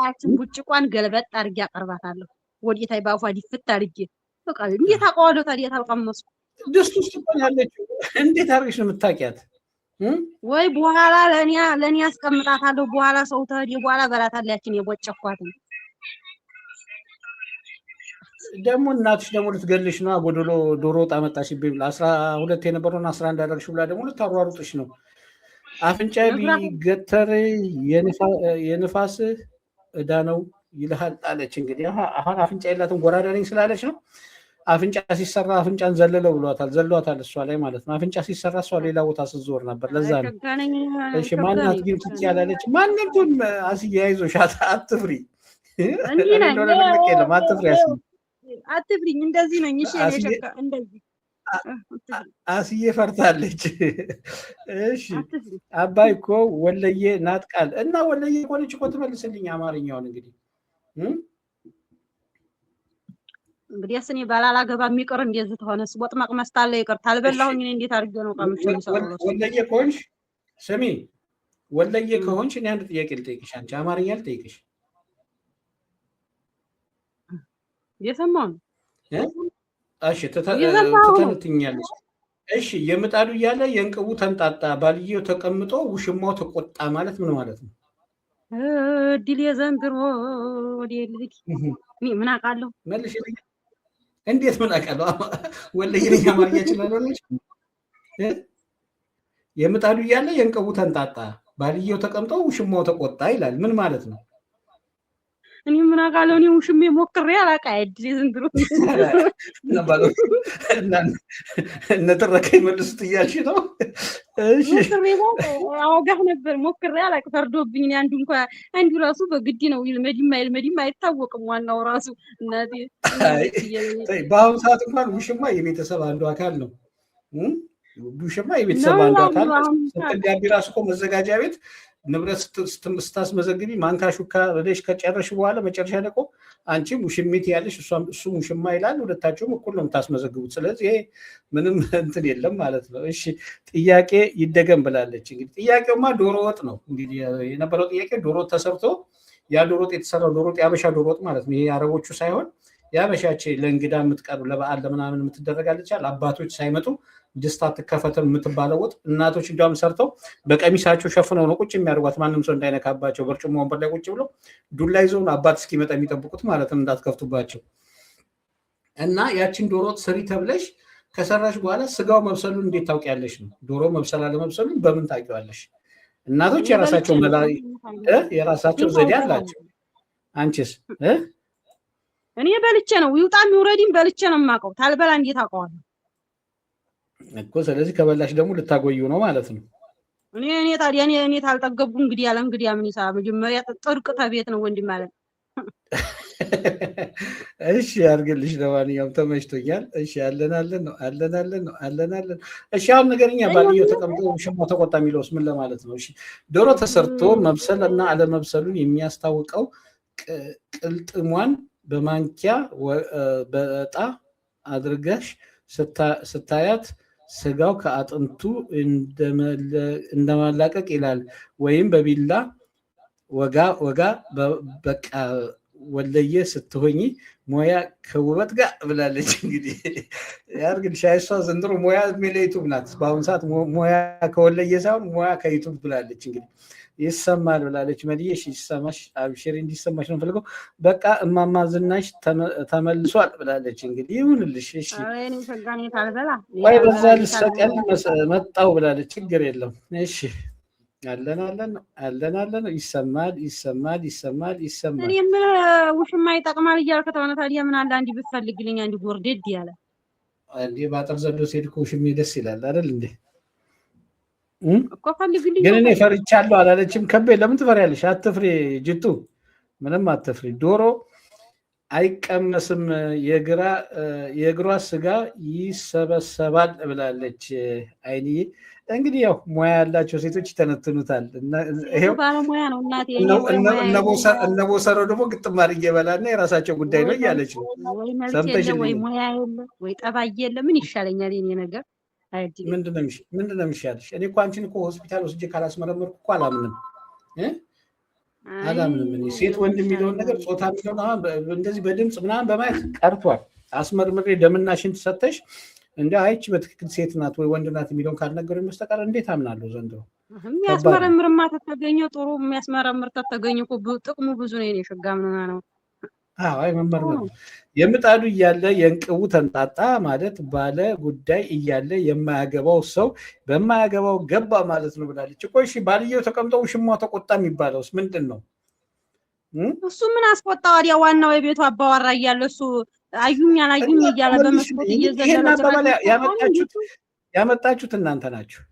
ያችን ቡጭቋን ገልበጥ አድርጌ አቀርባታለሁ። ወዲታይ ባፏ ዲፍት አድርጌ በቃ እንዴት አውቀዋለሁ ታዲያ ታልቀመስኩ። ድስት ውስጥ እኮ ያለችው እንዴት አድርገሽ ነው የምታውቂያት? ወይ በኋላ ለኔ አስቀምጣታለሁ። በኋላ ሰው ተሄደ በኋላ በላታለሁ። ያችን የቦጨኳትን ደግሞ እናትሽ ደግሞ ልትገልሽ ነው። ጎዶሎ ዶሮ ወጥ አመጣሽብኝ ብላ 12 የነበረውን 11 አደረግሽ ብላ ደግሞ ልታሯሩጥሽ ነው። አፍንጫ ቢገተር የንፋስ ዕዳ ነው ይልሃል አለች። እንግዲህ አሁን አፍንጫ የላትም ጎራዳ ነኝ ስላለች ነው። አፍንጫ ሲሰራ አፍንጫን ዘለለው ብሏታል፣ ዘሏታል እሷ ላይ ማለት ነው። አፍንጫ ሲሰራ እሷ ሌላ ቦታ ስትዞር ነበር። ለዛ ነው። እሺ ማናት ግን ትጭ ያላለች? ማንም ቱን አስዬ አይዞሽ፣ አትፍሪ። አትፍሪ አትፍሪኝ። እንደዚህ ነኝ። እሺ እንደዚህ አስዬ ፈርታለች። እሺ አባይ እኮ ወለየ ናት ቃል እና ወለየ ኮለች እኮ ትመልስልኝ አማርኛውን እንግዲህ እኔ ባላላገባ የሚቀር እንደዚህ ተሆነስ ወጥ መቅመስ ታለ ይቀር ታልበላሁኝ እኔ እንዴት አድርጌ ነው ቀምሽ የሚሰራው? ወለየ ከሆንሽ ስሚ፣ ወለየ ከሆንሽ እኔ አንድ ጥያቄ ልጠይቅሽ። አንቺ አማርኛ ልጠይቅሽ። የሰማው እሺ ትተንትኛለሽ። እሺ የምጣዱ እያለ የእንቅቡ ተንጣጣ፣ ባልየው ተቀምጦ ውሽማው ተቆጣ ማለት ምን ማለት ነው? ድል የዘንድሮ ወዲልክ እኔ ምን አውቃለሁ? መልሽ። እንዴት ምን አውቃለሁ? ወለየ ነኝ አማርኛ ይችላልሽ። የምጣዱ እያለ የእንቅቡ ተንጣጣ፣ ባልየው ተቀምጦ ውሽማው ተቆጣ ይላል። ምን ማለት ነው? እኔ ምን አውቃለሁ? እኔ ውሽሜ ሞክሬ አላውቃ አይድል ዘንድሮ እነተረከ ይመልሱት እያልሽ ነው? እሺ አወጋህ ነበር ሞክሬ አላውቅ። ፈርዶብኝ አንዱ ራሱ በግድ ነው ይልመድም አይታወቅም። ዋናው ራሱ እናቴ በአሁኑ ሰዓት እንኳን ውሽማ የቤተሰብ አንዱ አካል ነው። ውሽማ የቤተሰብ አንዱ አካል ስትጋቢ ራሱ እኮ መዘጋጃ ቤት ንብረት ስታስመዘግቢ ማንካ ሹካ ብለሽ ከጨረሽ በኋላ መጨረሻ ደግሞ አንቺም ውሽሚት ያለሽ እሱም ውሽማ ይላል። ሁለታችሁም እኩል ነው የምታስመዘግቡት። ስለዚህ ይሄ ምንም እንትን የለም ማለት ነው። እሺ ጥያቄ ይደገም ብላለች። እንግዲህ ጥያቄውማ ዶሮ ወጥ ነው። እንግዲህ የነበረው ጥያቄ ዶሮ ወጥ ተሰርቶ ያ ዶሮ ወጥ የተሰራው ዶሮ ወጥ የአበሻ ዶሮ ወጥ ማለት ነው። ይሄ አረቦቹ ሳይሆን የአበሻች ለእንግዳ የምትቀርብ ለበዓል ለምናምን የምትደረጋለች። አባቶች ሳይመጡ ድስት አትከፈትም የምትባለው ወጥ እናቶች እንዲያውም ሰርተው በቀሚሳቸው ሸፍነው ነው ቁጭ የሚያደርጓት፣ ማንም ሰው እንዳይነካባቸው። በርጩማ ወንበር ላይ ቁጭ ብለው ዱላ ይዘው አባት እስኪመጣ የሚጠብቁት ማለት ነው፣ እንዳትከፍቱባቸው። እና ያችን ዶሮ ወጥ ስሪ ተብለሽ ከሰራሽ በኋላ ስጋው መብሰሉን እንዴት ታውቂያለሽ ነው? ዶሮ መብሰል አለመብሰሉን በምን ታውቂዋለሽ? እናቶች የራሳቸው የራሳቸው ዘዴ አላቸው። አንቺስ? እኔ በልቼ ነው ይውጣም ይውረድም በልቼ ነው የማውቀው። ታልበላ እንዴት አውቀዋለሁ እኮ። ስለዚህ ከበላሽ ደግሞ ልታጎዩ ነው ማለት ነው። እኔ ታዲያ እኔ ታልጠገቡ እንግዲህ ያለ እንግዲህ ምን ይሰራ? መጀመሪያ ጥርቅ ተቤት ነው ወንድም ማለት። እሺ አድርግልሽ። ለማንኛውም ተመችቶኛል። እሺ አለን። እሺ አሁን ነገርኛ ባልየው ተቀምጦ ውሽማው ተቆጣ የሚለውስ ምን ለማለት ነው? እሺ ዶሮ ተሰርቶ መብሰል እና አለመብሰሉን የሚያስታውቀው ቅልጥሟን በማንኪያ በእጣ አድርገሽ ስታያት ስጋው ከአጥንቱ እንደማላቀቅ ይላል። ወይም በቢላ ወጋ በቃ ወለየ ስትሆኝ ሞያ ከውበት ጋር ብላለች። እንግዲህ ያርግልሽ። እሷ ዘንድሮ ሞያ ዩቱብ ናት። በአሁኑ ሰዓት ሞያ ከወለየ ሳይሆን ሞያ ከዩቱብ ብላለች። እንግዲህ ይሰማል ብላለች። መድየሽ ይሰማሽ፣ አብሽሪ እንዲሰማሽ ነው ፈልገው። በቃ እማማ ዝናሽ ተመልሷል ብላለች። እንግዲህ ይሁንልሽ። እሺ ወይ በዛ ልሰቀል መጣው ብላለች። ችግር የለም። እሺ አለን ይሰማል። እኔ ምን ውሽማ ይጠቅማል እያልክ ተሆነ ታዲያ ምን አለ አንዲ ብትፈልግልኝ አንዲ ጎርደድ ያለ አንዲ ባጠር ዘሎ ሲሄድ እኮ ውሽሜ ደስ ይላል አይደል እንዴ? እኮ ፈልግልኝ። ግን እኔ ፈርቻለሁ አላለችም። ከቤ ለምን ትፈሪያለሽ? አትፍሪ ጅቱ፣ ምንም አትፍሪ። ዶሮ አይቀመስም የእግሯ ስጋ ይሰበሰባል ብላለች አይንዬ። እንግዲህ ያው ሙያ ያላቸው ሴቶች ይተነትኑታል። ይሄው ባለሙያ ነው እናቴ። እነ ቦሰረው ደግሞ ግጥም አድርጌ በላና የራሳቸው ጉዳይ ነው እያለች ነው። ሰምተሽ ወይ ሙያ የለ ወይ ጠባይ የለ ምን ይሻለኛል የኔ ነገር? ምንድን ነው የሚሻልሽ? እኔ እኮ አንቺን እኮ ሆስፒታል ወስጄ ካላስመረመርኩ እኮ አላምንም። አላምንም እኔ ሴት ወንድ የሚለውን ነገር ጾታ የሚለውን አሁን እንደዚህ በድምፅ ምናምን በማየት ቀርቷል። አስመርምሬ ደምና ሽንት ሰተሽ እንደ አይቺ በትክክል ሴት ናት ወይ ወንድ ናት የሚለውን ካልነገሩኝ በስተቀር እንዴት አምናለሁ? ዘንድሮ የሚያስመረምርማ ተተገኘው ጥሩ የሚያስመረምር ተተገኘው ጥቅሙ ብዙ ነው። የኔ ሸጋም ነው። አይ መመርመር የምጣዱ እያለ የእንቅቡ ተንጣጣ ማለት ባለ ጉዳይ እያለ የማያገባው ሰው በማያገባው ገባ ማለት ነው ብላለች እኮ። እሺ ባልየው ተቀምጠው ውሽማው ተቆጣ የሚባለውስ ምንድን ነው? እሱ ምን አስቆጣ? ወዲያ ዋናው የቤቱ አባወራ እያለ እሱ አዩኝ አላዩኝ እያለ በመስኮት እየዘለለ ያመጣችሁት እናንተ ናችሁ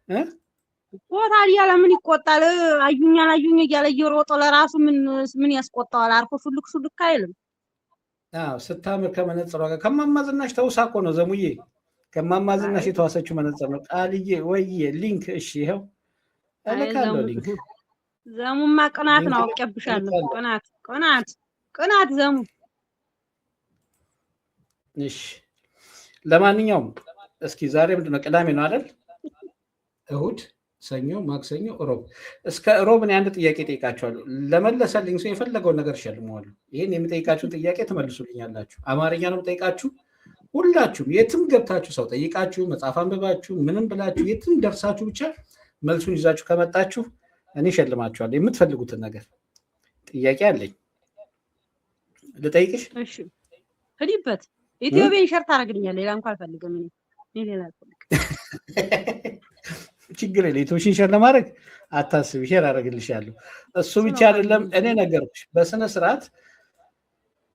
እኮ። ታዲያ ለምን ይቆጣል? አዩኝ አላዩኝ እያለ እየሮጠ ለራሱ ምን ያስቆጣዋል? አርፎ ሹልክ ሹልክ አይልም። ስታምር ከመነጽሯ ጋር ከማማ ዝናሽ ተውሳ እኮ ነው ዘሙዬ። ከማማ ዝናሽ የተዋሰችው መነጽር ነው። ቃልዬ ወይዬ ሊንክ እሺ፣ ይኸው እልካለሁ ሊንክ። ዘሙማ ቅናት ነው፣ አውቄብሻለሁ። ቅናት ዘሙ። እሺ ለማንኛውም እስኪ ዛሬ ምንድን ነው? ቅዳሜ ነው አይደል? እሁድ፣ ሰኞ፣ ማክሰኞ፣ ሮብ። እስከ ሮብ እኔ አንድ ጥያቄ ጠይቃችኋለሁ። ለመለሰልኝ ሰው የፈለገውን ነገር እሸልመዋለሁ። ይህን የምጠይቃችሁን ጥያቄ ትመልሱልኛላችሁ። አማርኛ ነው የምጠይቃችሁ። ሁላችሁም የትም ገብታችሁ ሰው ጠይቃችሁ መጽሐፍ አንብባችሁ ምንም ብላችሁ የትም ደርሳችሁ ብቻ መልሱን ይዛችሁ ከመጣችሁ እኔ እሸልማችኋለሁ የምትፈልጉትን ነገር። ጥያቄ አለኝ ልጠይቅሽ። እሺ ሂድበት። ኢትዮጵያን ሸርት አደርግልኛለሁ። ሌላ እንኳን አልፈልግም እኔ ሌላ አልፈልግም። ችግር የለ። ኢትዮሽን ሸር ለማድረግ አታስቢ፣ ሼር አደርግልሻለሁ። እሱ ብቻ አይደለም እኔ ነገርኩሽ። በስነ ስርዓት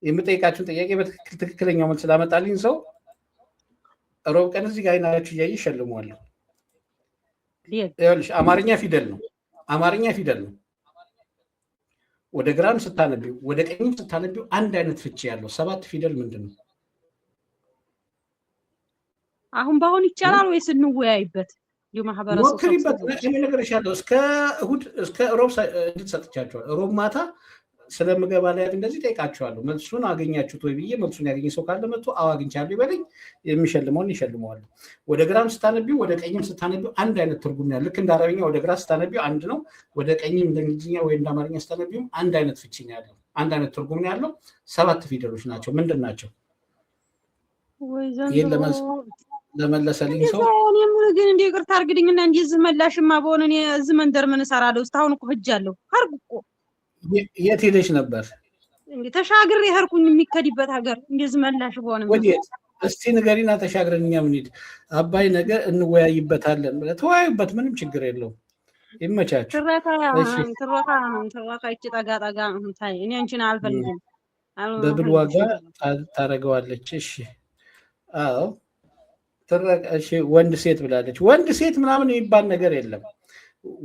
የምጠይቃችሁን ጥያቄ በትክክል ትክክለኛው መልስ ስላመጣልኝ ሰው ሮብ ቀን እዚህ ጋር አይናችሁ እያየ እሸልመዋለሁ። ይኸውልሽ አማርኛ ፊደል ነው። ወደ ግራም ስታነቢው ወደ ቀኝም ስታነቢው አንድ አይነት ፍቺ ያለው 7 ፊደል ምንድን ነው? አሁን ይቻላል ወይስ እንወያይበት? ሞክሪበት። እኔ እነግርሻለሁ። እስከ እሑድ እስከ ሮብ እንድትሰጥቻቸዋል። ሮብ ማታ ስለምገባ ላይ እንደዚህ ጠይቃቸዋለሁ። መልሱን አገኛችሁት ወይ ብዬ መልሱን ያገኘ ሰው ካለ መጥቶ አዎ አግኝቻለሁ ይበለኝ። የሚሸልመውን ይሸልመዋል። ወደ ግራም ስታነቢው ወደ ቀኝም ስታነቢው አንድ አይነት ትርጉም ያለው። ልክ እንደ አረብኛ ወደ ግራ ስታነቢው አንድ ነው፣ ወደ ቀኝም እንደ እንግሊዝኛ ወይ እንደ አማርኛ ስታነቢውም አንድ አይነት ፍቺ ነው ያለው፣ አንድ አይነት ትርጉም ነው ያለው። 7 ፊደሎች ናቸው። ምንድን ናቸው? ይህን ለመለሰልኝ ሰው እኔም ግን እንደ ይቅርታ አድርግልኝና እንደ እዚህ መላሽማ በሆነ እኔ እዚህ መንደር ምን እሰራለሁ? እስካሁን እኮ ሄጃለሁ። ሀርግ እኮ የት ሄደሽ ነበር? እንዴ ተሻግሬ ሄድኩኝ የሚከድበት ሀገር። እንደዚህ መላሽ በሆነ ወዴት? እስቲ ንገሪና ተሻግረን እኛ ምን ሄድ አባይ ነገር እንወያይበታለን ብለህ ተወያዩበት። ምንም ችግር የለውም። ይመቻችሁ። ትረካ ይቺ ጠጋ ታይ እኔ አንቺን አልፈልግም። በብል ዋጋ ታደርገዋለች። እሺ አዎ እሺ ወንድ ሴት ብላለች። ወንድ ሴት ምናምን የሚባል ነገር የለም።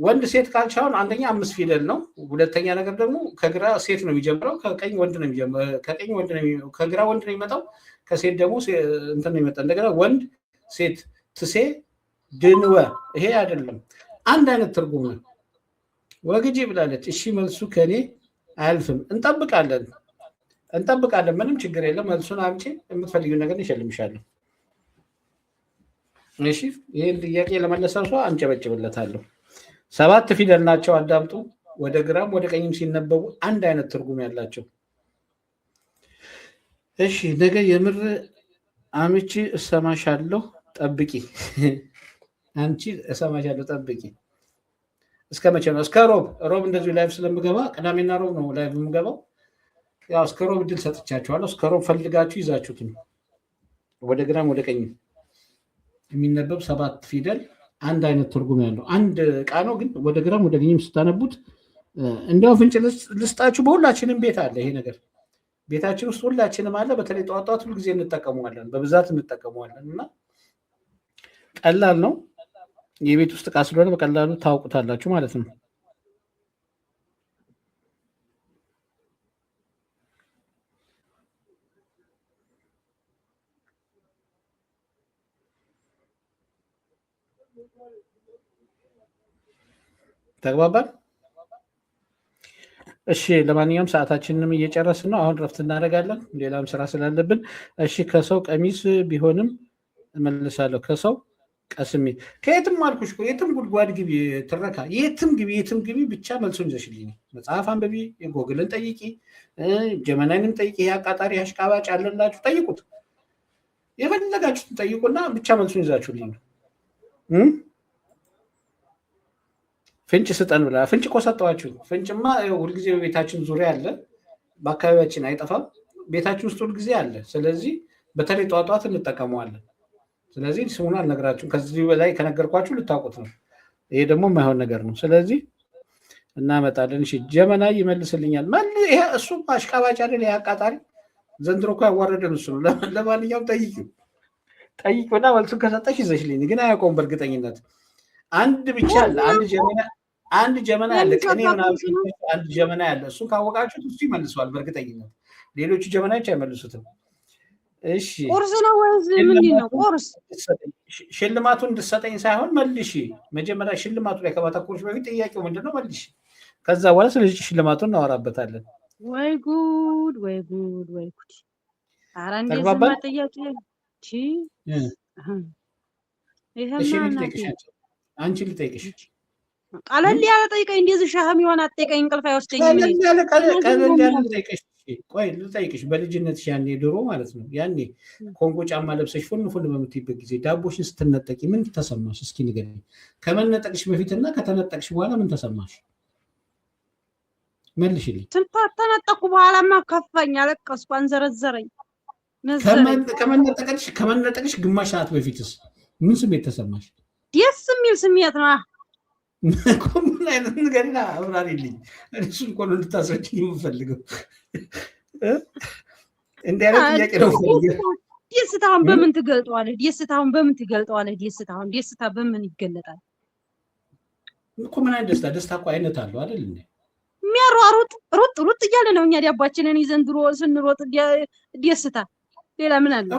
ወንድ ሴት ካልቻውን አንደኛ 5 ፊደል ነው። ሁለተኛ ነገር ደግሞ ከግራ ሴት ነው የሚጀምረው፣ ከቀኝ ወንድ ነው የሚጀምረው። ከግራ ወንድ ነው የሚመጣው፣ ከሴት ደግሞ እንትን ነው የሚመጣው። እንደገና ወንድ ሴት ትሴ ድንወ ይሄ አይደለም፣ አንድ አይነት ትርጉም ነው። ወግጂ ብላለች። እሺ መልሱ ከኔ አያልፍም። እንጠብቃለን። ምንም ችግር የለም። መልሱን አምጪ፣ የምትፈልጊው ነገር ይሸልምሻለሁ። እሺ ይሄን ጥያቄ ለመለሰ ሰው አንጨበጭብለታለሁ። 7 ፊደል ናቸው። አዳምጡ። ወደ ግራም ወደ ቀኝም ሲነበቡ አንድ አይነት ትርጉም ያላቸው። እሺ ነገ የምር አምጪ እሰማሻለሁ፣ ጠብቂ። አንቺ እሰማሻለሁ፣ ጠብቂ። እስከ መቼ ነው? እስከ ሮብ እንደዚሁ ላይቭ ስለምገባ ቅዳሜና ሮብ ነው ላይቭ የምገባው። ያው እስከ ሮብ እድል ሰጥቻችኋለሁ። እስከ ሮብ ፈልጋችሁ ይዛችሁት ነው። ወደ ግራም ወደ ቀኝም የሚነበብ 7 ፊደል አንድ አይነት ትርጉም ያለው አንድ ዕቃ ነው። ግን ወደ ግራም ወደ ቀኝም ስታነቡት እንዲያው ፍንጭ ልስጣችሁ፣ በሁላችንም ቤት አለ ይሄ ነገር። ቤታችን ውስጥ ሁላችንም አለ። በተለይ ጠዋት ሁሉ ጊዜ እንጠቀመዋለን፣ በብዛት እንጠቀመዋለን እና ቀላል ነው። የቤት ውስጥ ዕቃ ስለሆነ በቀላሉ ታውቁታላችሁ ማለት ነው። ተግባባን? እሺ ለማንኛውም ሰዓታችንንም እየጨረስን ነው። አሁን ረፍት እናደርጋለን፣ ሌላም ስራ ስላለብን። እሺ ከሰው ቀሚስ ቢሆንም እመልሳለሁ። ከሰው ቀስሜ ከየትም አልኩሽ እኮ የትም ጉድጓድ ግቢ ትረካ የትም ግቢ ብቻ መልሱን ይዘሽልኝ። መጽሐፍ አንብቢ፣ ጎግልን ጠይቂ፣ ጀመናይንም ጠይቂ። ይሄ አቃጣሪ አሽቃባጭ አለላችሁ ጠይቁት፣ የፈለጋችሁትን ጠይቁና ብቻ መልሱን ይዛችሁልኝ ነው። ፍንጭ ስጠን ብላ ፍንጭ እኮ ሰጠኋችሁ። ፍንጭማ ሁልጊዜ በቤታችን ዙሪያ አለ፣ በአካባቢያችን አይጠፋም፣ ቤታችን ውስጥ ሁልጊዜ አለ። ስለዚህ በተለይ ጧጧት እንጠቀመዋለን። ስለዚህ ስሙን አልነግራችሁም። ከዚህ በላይ ከነገርኳችሁ ልታውቁት ነው። ይሄ ደግሞ የማይሆን ነገር ነው። ስለዚህ እናመጣለን። እሺ ጀመናይ ይመልስልኛል። እሱ አሽቃባጭ አይደል? አቃጣሪ ዘንድሮ እኮ ያዋረደን እሱ ነው። ለማንኛውም ጠይቂውና መልሱን ከሰጠሽ ይዘሽልኝ። ግን አያውቀውም በእርግጠኝነት። አንድ ብቻ አለ፣ አንድ ጀመና ያለ ቅኔ ምናምን አንድ ጀመና ያለ። እሱን ካወቃችሁት እሱ ይመልሰዋል በእርግጠኝነት። ሌሎቹ ጀመናዎች አይመልሱትም። እሺ ቁርስ ነው ወይስ ምንድን ነው? ቁርስ ሽልማቱን እንድትሰጠኝ ሳይሆን መልሺ። መጀመሪያ ሽልማቱ ላይ ከማተኮርሽ በፊት ጥያቄው ምንድን ነው መልሺ። ከዛ በኋላ ስለዚህ ሽልማቱን እናወራበታለን። ወይ ጉድ ወይ ጉድ ወይ ጉድ! ኧረ እንዴት ዝም ጥያቄ አንቺ ልጠይቅሽ። ቀለል ያለ ጠይቀኝ። እንደዚህ ሻህም የሆነ አትጠይቀኝ፣ እንቅልፍ አይወስደኝም። ቀለል ያለ ልጠይቅሽ። ቆይ ልጠይቅሽ። በልጅነትሽ ያኔ ድሮ ማለት ነው ያኔ ኮንጎ ጫማ ለብሰሽ ፉን በምትይበት ጊዜ ዳቦሽን ስትነጠቂ ምን ተሰማሽ? እስኪ ንገሪኝ። ከመነጠቅሽ በፊትና ከተነጠቅሽ በኋላ ምን ተሰማሽ? መልሽልኝ። ተነጠቅኩ በኋላማ ከፋኝ፣ አለቀስኩ፣ አንዘረዘረኝ። ከመነጠቅሽ ግማሽ ሰዓት በፊትስ ምን ስሜት ተሰማሽ? ደስ የሚል ስሜት ነው። ምን አይነት ንገሪና አብራሪልኝ። እሱን እኮ ነው እንድታስረጅኝ የምፈልገው። እንዲህ አይነት ጥያቄ ነው። ደስታውን በምን ትገልጠዋለህ? ደስታ በምን ይገለጣል እኮ? ምን አይነት ደስታ እኮ አይነት አለው አይደል? የሚያሯሩጥ ሩጥ እያለ ነው። እኛ ዳባችንን ይዘን ድሮ ስንሮጥ ደስታ ሌላ ምን አለ?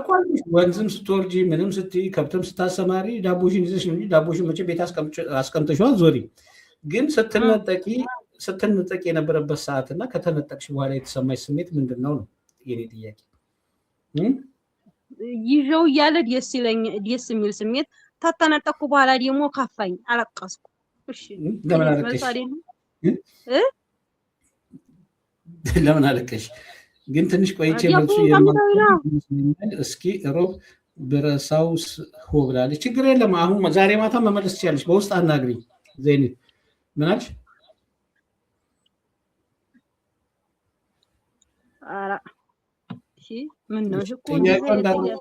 ወንዝም ስትወርጂ ምንም ስትይ ከብትም ስታሰማሪ ዳቦሽን ይዘሽ ነው እንጂ ዳቦሽን መቼ ቤት አስቀምጠሽዋል ዞሪ። ግን ስትነጠቂ የነበረበት ሰዓት እና ከተነጠቅሽ በኋላ የተሰማሽ ስሜት ምንድን ነው ነው የኔ ጥያቄ። ይዤው እያለ ደስ የሚል ስሜት፣ ታተነጠቅኩ በኋላ ደግሞ ካፋኝ፣ አለቀስኩ። እሺ ለምን አለቀሽ? ግን ትንሽ ቆይቼ መልሱ እስኪ ሮብ ብረሳው ሆ ብላለች። ችግር የለም አሁን ዛሬ ማታ መመለስ ትችላለች። በውስጥ አናግሪኝ። ዜኒ ምን አልሽ?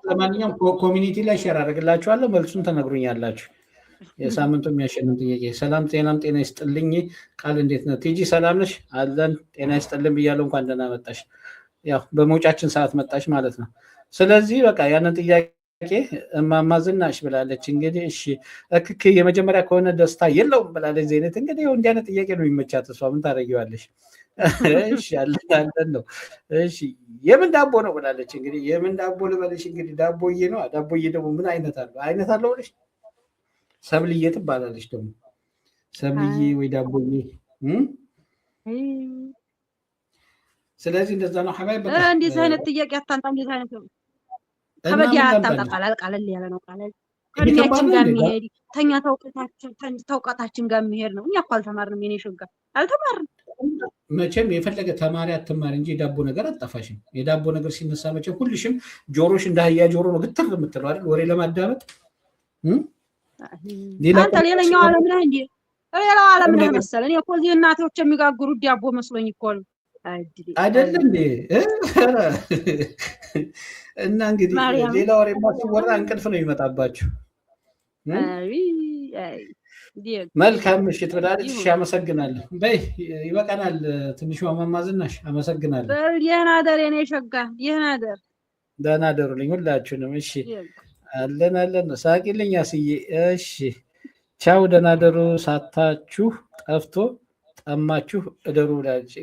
ለማንኛውም ኮሚኒቲ ላይ ሼር አደርግላችኋለሁ። መልሱን ተነግሩኛላችሁ። የሳምንቱ የሚያሸንም ጥያቄ። ሰላም ጤናም ጤና ይስጥልኝ። ቃል እንዴት ነው? ቲጂ ሰላም ነሽ? አለን ጤና ይስጥልን ብያለሁ። እንኳን ደህና መጣሽ። ያው በመውጫችን ሰዓት መጣሽ ማለት ነው። ስለዚህ በቃ ያንን ጥያቄ እማማ ዝናሽ ብላለች። እንግዲህ እሺ እክክ የመጀመሪያ ከሆነ ደስታ የለውም ብላለች ዜነት። እንግዲህ እንዲህ አይነት ጥያቄ ነው የሚመቻት እሷ። ምን ታደርጊዋለሽ? እሺ አለን ነው። እሺ የምን ዳቦ ነው ብላለች። እንግዲህ የምን ዳቦ ልበልሽ? እንግዲህ ዳቦዬ ነው። ዳቦዬ ደግሞ ምን አይነት አለው ብለሽ ሰብልዬ ትባላለች ደግሞ ሰብልዬ ወይ ዳቦዬ። ስለዚህ እንደዛ ነው። ሐባይ በቃ እንዴት አይነት ጥያቄ አታንጣ። እንዴት አይነት ነው? ከበዲያ አታንጣ። ቃለል ያለ ነው። ከእድሜያችን ጋር የሚሄድ ተኛ ተውቀታችን ጋር የሚሄድ ነው። እኛ እኮ አልተማርንም። የኔ ሸጋ አልተማርንም። መቼም የፈለገ ተማሪ አትማር እንጂ የዳቦ ነገር አጠፋሽም። የዳቦ ነገር ሲነሳ መቼም ሁልሽም ጆሮሽ እንዳህያ ጆሮ ነው ግትር የምትለው አይደል? ወሬ ለማዳመጥ አንተ ሌላኛው ዓለም ነህ እንዴ? ሌላው ዓለም ነህ መሰለህ። እኔ እኮ እዚህ እናቶች የሚጋግሩት ዳቦ መስሎኝ እኮ ነው። አይደል እንዴ? እና እንግዲህ ሌላ ወሬ ሲወራ እንቅልፍ ነው ይመጣባችሁ። መልካም ምሽት ብላለች። እሺ አመሰግናለሁ። በይ ይበቃናል። ትንሿ እማማ ዝናሽ አመሰግናለሁ። ደህና ደር የኔ ሸጋ፣ ደህና ደሩልኝ ሁላችሁንም። እሺ አለን ሳቂልኝ አስዬ። እሺ ቻው፣ ደህና ደሩ። ሳታችሁ ጠፍቶ ጠማችሁ እደሩ ብላለች።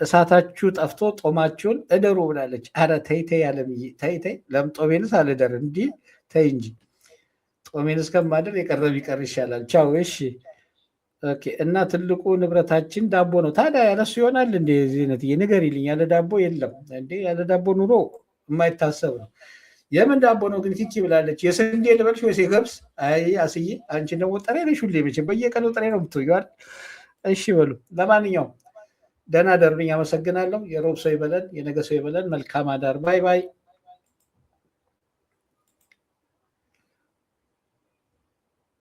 እሳታችሁ ጠፍቶ ጦማችሁን እደሩ ብላለች። አረ ተይ አለምዬ ተይ። ለምጦሜንስ አልደር እንዲህ ተይ እንጂ ጦሜን እስከማደር የቀረብ ይቀር ይሻላል። ቻው። እሺ ኦኬ። እና ትልቁ ንብረታችን ዳቦ ነው። ታዲያ ያለሱ ይሆናል እንዴ? ዚህነትዬ ንገሪልኝ። ያለ ዳቦ የለም እንዴ? ያለ ዳቦ ኑሮ የማይታሰብ ነው። የምን ዳቦ ነው ግን ኪኪ ብላለች። የስንዴ ልበልሽ ወይስ የገብስ? አይ አስዬ አንቺ ደግሞ ጥሬ ነሽ ሁሌ መቼም በየቀኑ ጥሬ ነው የምትወጊው አይደል? እሺ በሉ። ለማንኛውም ደህና ደሩልኝ። አመሰግናለሁ። የሮብ ሰው ይበለን፣ የነገ ሰው ይበለን። መልካም አዳር። ባይ ባይ።